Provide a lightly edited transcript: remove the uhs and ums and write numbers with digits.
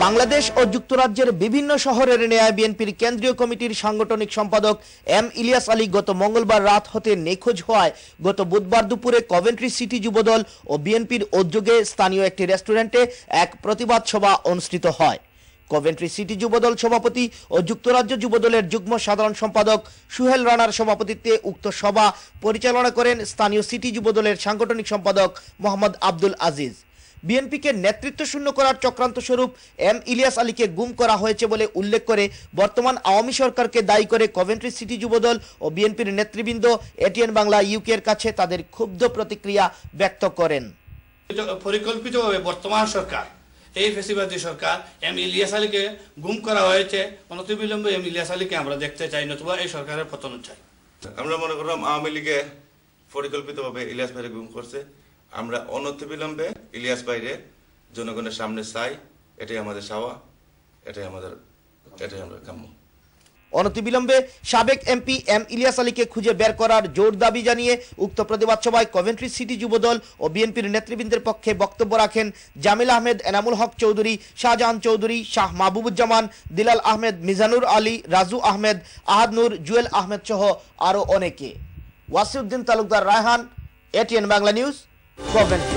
বাংলাদেশ ও যুক্তরাজ্যের বিভিন্ন শহরের ন্যায় বিএনপির কেন্দ্রীয় কমিটির সাংগঠনিক সম্পাদক এম ইলিয়াস আলী গত মঙ্গলবার রাত হতে নিখোঁজ হওয়ায় গত বুধবার দুপুরে কভেন্ট্রি সিটি যুবদল ও বিএনপির উদ্যোগে স্থানীয় একটি রেস্টুরেন্টে এক প্রতিবাদ সভা অনুষ্ঠিত হয়। কভেন্ট্রি সিটি যুবদল সভাপতি ও যুক্তরাজ্য যুবদলের যুগ্ম সাধারণ সম্পাদক সুহেল রানার সভাপতিত্বে উক্ত সভা পরিচালনা করেন স্থানীয় সিটি যুবদলের সাংগঠনিক সম্পাদক মোহাম্মদ আব্দুল আজিজ। বিএনপিকে নেতৃত্ব শূন্য করার চক্রান্ত স্বরূপ এম ইলিয়াস আলীকে গুম করা হয়েছে বলে উল্লেখ করে বর্তমান আওয়ামী সরকারকে দায়ী করে কভেন্ট্রি সিটি যুবদল ও বিএনপির নেতৃবৃন্দ এটিএন বাংলা ইউকে এর কাছে তাদের ক্ষুব্ধ প্রতিক্রিয়া ব্যক্ত করেন। পরিকল্পিতভাবে বর্তমান সরকার এই ফেসিবাদী সরকার এম ইলিয়াস আলীকে গুম করা হয়েছে। অনতিবিলম্বে এম ইলিয়াস আলীকে আমরা দেখতে চাই, নতুবা এই সরকারের পতন চাই। আমরা মনে করলাম আওয়ামী লীগে পরিকল্পিতভাবে ইলিয়াস ভাইরে গুম করছে। আমরা অনতিবিলম্বে ইলিয়াস ভাইরে জনগণের সামনে চাই, এটাই আমাদের চাওয়া, এটাই আমরা কাম্য। অনতিবিলম্বে সাবেক এমপি এম ইলিয়াস আলীকে খুঁজে বের করার জোর দাবি জানিয়ে উক্ত প্রতিবাদ সভায় কভেন্ট্রি সিটি যুবদল ও বিএনপির নেতৃবৃন্দের পক্ষে বক্তব্য রাখেন জামিল আহমেদ, এনামুল হক চৌধুরী, শাহজাহান চৌধুরী, শাহ মাহবুবুজ্জামান, দিলাল আহমেদ, মিজানুর আলী, রাজু আহমেদ, আহাদ নূর, জুয়েল আহমেদ সহ আরো অনেকে। Wasiuddin Talukdar, Raihan, ATN Bangla news, Coventry.